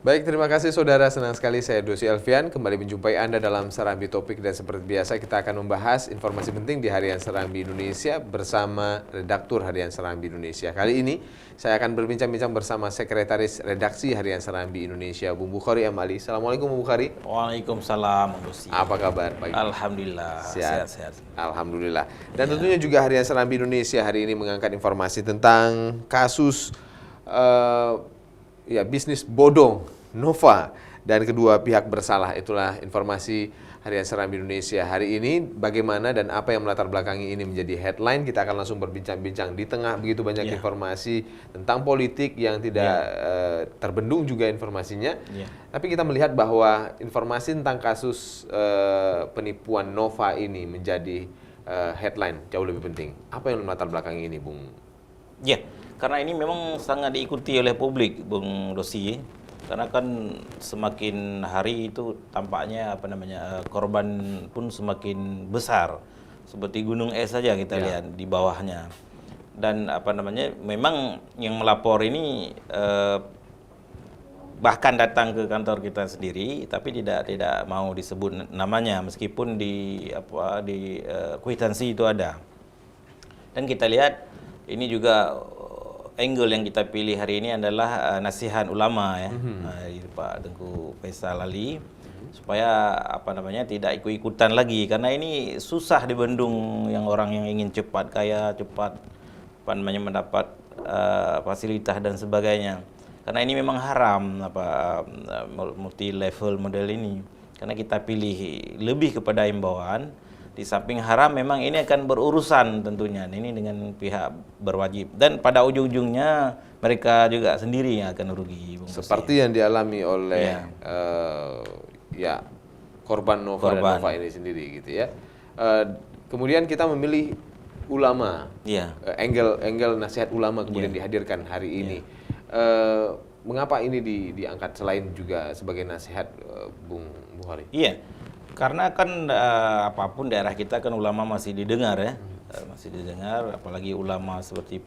Baik, terima kasih saudara. Senang sekali saya Dosi Elvian kembali menjumpai Anda dalam Serambi Topik, dan seperti biasa kita akan membahas informasi penting di Harian Serambi Indonesia bersama redaktur Harian Serambi Indonesia. Kali ini saya akan berbincang-bincang bersama Sekretaris Redaksi Harian Serambi Indonesia, Bung Bukhari Amali. Assalamualaikum Bung Bukhari. Waalaikumsalam, Bung Dosi. Apa kabar? Baik. Alhamdulillah, sehat-sehat. Alhamdulillah. Dan tentunya juga Harian Serambi Indonesia hari ini mengangkat informasi tentang kasus bisnis bodong Nova dan kedua pihak bersalah. Itulah informasi Harian Serambi Indonesia hari ini. Bagaimana dan apa yang melatar belakangi ini menjadi headline, kita akan langsung berbincang-bincang di tengah begitu banyak informasi tentang politik yang tidak terbendung juga informasinya. Tapi kita melihat bahwa informasi tentang kasus penipuan Nova ini menjadi headline jauh lebih penting. Apa yang melatar belakangi ini, Bung? Ya, karena ini memang sangat diikuti oleh publik, Bung Dosi. Karena kan semakin hari itu tampaknya korban pun semakin besar, seperti gunung es saja kita lihat di bawahnya. Dan memang yang melapor ini bahkan datang ke kantor kita sendiri, tapi tidak mau disebut namanya, meskipun di kwitansi itu ada. Dan kita lihat ini juga angle yang kita pilih hari ini adalah nasihat ulama dari Pak Tengku Faisal Ali, supaya tidak ikut-ikutan lagi, karena ini susah dibendung yang orang yang ingin cepat kaya, cepat mendapat fasilitas dan sebagainya. Karena ini memang haram multi level model ini. Karena kita pilih lebih kepada imbauan. Di samping haram, memang ini akan berurusan tentunya ini dengan pihak berwajib, dan pada ujung-ujungnya mereka juga sendiri yang akan rugi. Seperti yang dialami oleh korban Nova ini sendiri gitu ya. Kemudian kita memilih ulama, angle nasihat ulama kemudian dihadirkan hari ini. Mengapa ini diangkat selain juga sebagai nasihat, Bung Bukhari? Iya. Karena kan apapun daerah kita kan ulama masih didengar ya, masih didengar, apalagi ulama seperti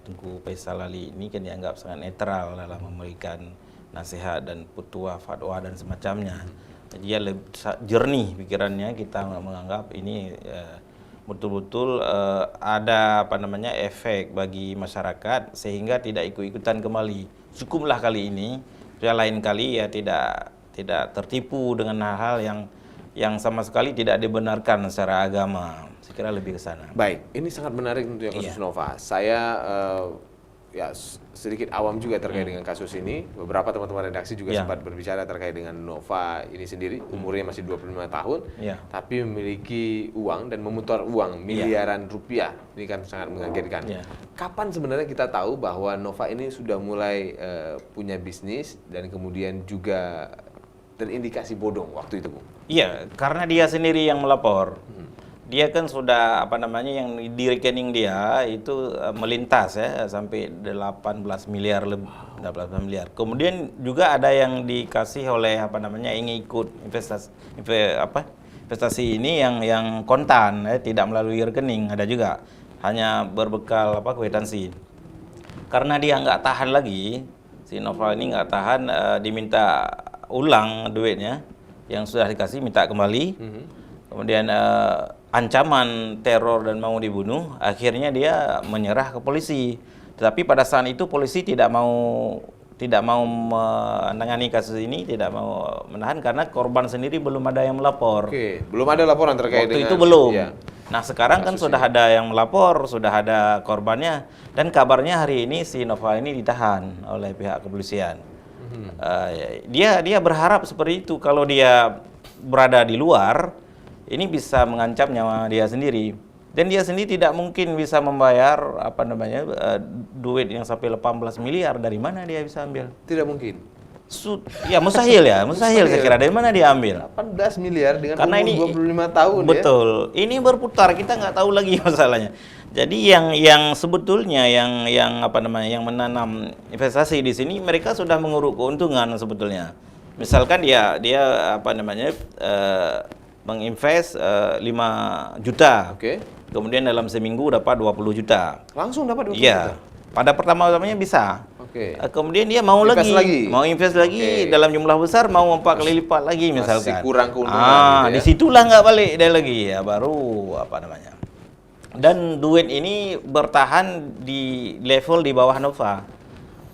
Tengku Faisal Ali ini kan dianggap sangat netral dalam memberikan nasihat dan fatwa dan semacamnya. Dia lebih jernih pikirannya, kita menganggap ini betul-betul ada efek bagi masyarakat sehingga tidak ikut-ikutan kembali. Cukuplah kali ini, lain kali ya tidak tertipu dengan hal-hal yang sama sekali tidak dibenarkan secara agama. Saya kira lebih ke sana. Baik, ini sangat menarik untuk kasus Nova. Saya sedikit awam juga terkait dengan kasus ini. Beberapa teman-teman redaksi juga sempat berbicara terkait dengan Nova ini sendiri. Umurnya masih 25 tahun, tapi memiliki uang dan memutar uang miliaran rupiah. Ini kan sangat mengagetkan. Kapan sebenarnya kita tahu bahwa Nova ini sudah mulai punya bisnis dan kemudian juga terindikasi bodong waktu itu, Bu? Iya, karena dia sendiri yang melapor. Dia kan sudah yang di rekening dia itu melintas ya sampai 18 miliar lebih, 18 miliar. Kemudian juga ada yang dikasih oleh ingin ikut investasi ini yang kontan ya, tidak melalui rekening, ada juga hanya berbekal kwitansi. Karena dia nggak tahan lagi, si Nova ini nggak tahan, diminta ulang duitnya yang sudah dikasih, minta kembali. Kemudian ancaman teror dan mau dibunuh, akhirnya dia menyerah ke polisi. Tetapi pada saat itu polisi tidak mau menangani kasus ini, tidak mau menahan karena korban sendiri belum ada yang melapor. Oke, belum ada laporan terkait waktu dengan itu belum. Ya. Nah sekarang kan sudah ada yang melapor, sudah ada korbannya, dan kabarnya hari ini si Nova ini ditahan oleh pihak kepolisian. Dia berharap seperti itu, kalau dia berada di luar ini bisa mengancam nyawa dia sendiri, dan dia sendiri tidak mungkin bisa membayar duit yang sampai 18 miliar. Dari mana dia bisa ambil? Tidak mungkin. Mustahil saya kira. Dari mana dia ambil 18 miliar dengan karena umur 25 tahun? Betul, ini berputar, kita nggak tahu lagi masalahnya. Jadi yang sebetulnya yang menanam investasi di sini, mereka sudah menguruk keuntungan sebetulnya. Misalkan dia menginvest 5 juta. Kemudian dalam seminggu dapat 20 juta. Langsung dapat 20 juta? Pada pertama-tamanya bisa. Oke. Kemudian dia mau Invest lagi? mau invest lagi Oke. dalam jumlah besar, mau 4 kali lipat lagi Masih misalkan. kurang keuntungan gitu ya? Disitulah nggak balik dia lagi ya, baru apa namanya. Dan duit ini bertahan di level di bawah Nova.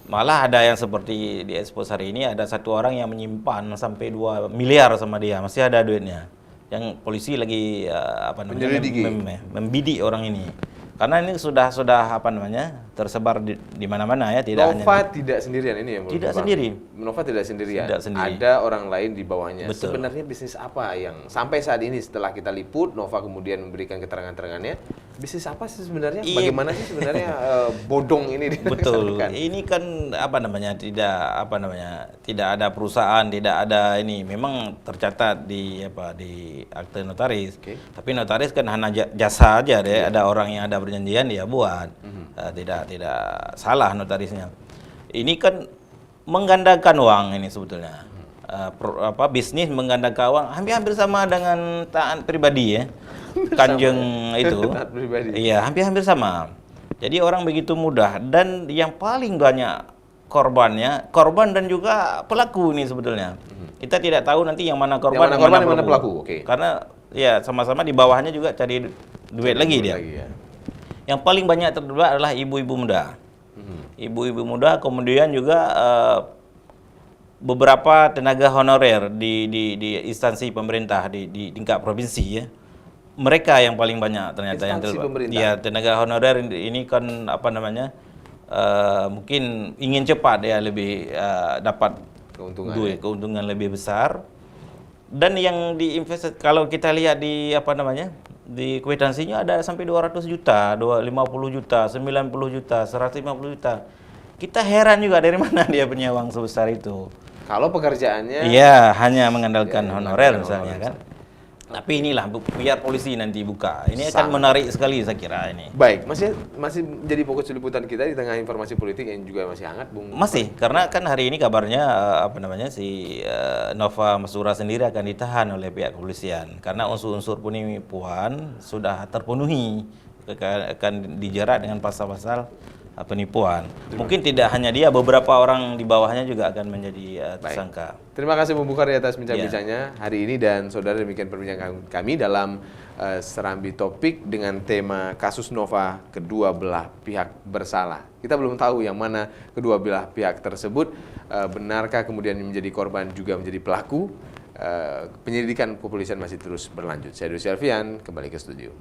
Malah ada yang seperti di expose hari ini, ada satu orang yang menyimpan sampai 2 miliar sama dia, masih ada duitnya. Yang polisi lagi Menyelidiki. membidik orang ini. Karena ini sudah apa namanya, tersebar di mana-mana ya, tidak Nova hanya tidak sendirian ini ya, menurut Tidak Bang? sendiri. Nova tidak sendirian. Tidak sendiri. Ada orang lain di bawahnya. Betul. Sebenarnya bisnis apa yang sampai saat ini setelah kita liput, Nova kemudian memberikan keterangan-keterangannya, bisnis apa sih sebenarnya? Iya. Bagaimana sih sebenarnya bodong ini betul. dilaksanakan? Ini kan tidak ada perusahaan, tidak ada ini. Memang tercatat di akte notaris. Oke. Tapi notaris kan hanya jasa aja deh. Ada orang yang ada perjanjian dia buat. Tidak salah notarisnya. Ini kan menggandakan uang ini sebetulnya. Bisnis menggandakan uang hampir sama dengan taat pribadi ya. Kanjeng itu. Taat pribadi. Iya, hampir sama. Jadi orang begitu mudah, dan yang paling banyak korban dan juga pelaku ini sebetulnya. Kita tidak tahu nanti yang mana korban, Yang mana pelaku. Oke. Karena ya sama-sama di bawahnya juga cari duit lagi dia. ya. Yang paling banyak terlibat adalah ibu-ibu muda. Ibu-ibu muda, kemudian juga beberapa tenaga honorer di instansi pemerintah di tingkat provinsi ya. Mereka yang paling banyak ternyata yang Instansi terlibat. pemerintah. Ya, tenaga honorer ini kan mungkin ingin cepat ya, lebih dapat Keuntungan. keuntungan lebih besar. Dan yang diinvestasi, kalau kita lihat di di kwitansinya ada sampai 200 juta, 250 juta, 90 juta, 150 juta. Kita heran juga dari mana dia punya uang sebesar itu. Kalau pekerjaannya Iya, hanya mengandalkan Ya, honorer mengandalkan misalnya honorer. kan. Tapi inilah biar polisi nanti buka. Ini Sangat. akan menarik sekali saya kira ini. baik, masih menjadi fokus liputan kita di tengah informasi politik yang juga masih hangat, Bung. Masih, karena kan hari ini kabarnya si Nova Masura sendiri akan ditahan oleh pihak kepolisian karena unsur-unsur penipuan sudah terpenuhi, akan dijerat dengan pasal-pasal penipuan. Mungkin tidak hanya dia, beberapa orang di bawahnya juga akan menjadi tersangka. Terima kasih Bung Bukhari atas bincang-bincangnya hari ini, dan saudara, demikian perbincangan kami dalam Serambi Topik dengan tema kasus Nova, kedua belah pihak bersalah. Kita belum tahu yang mana kedua belah pihak tersebut, benarkah kemudian menjadi korban juga menjadi pelaku. Penyelidikan kepolisian masih terus berlanjut. Saya Dwi Selvian, kembali ke studio.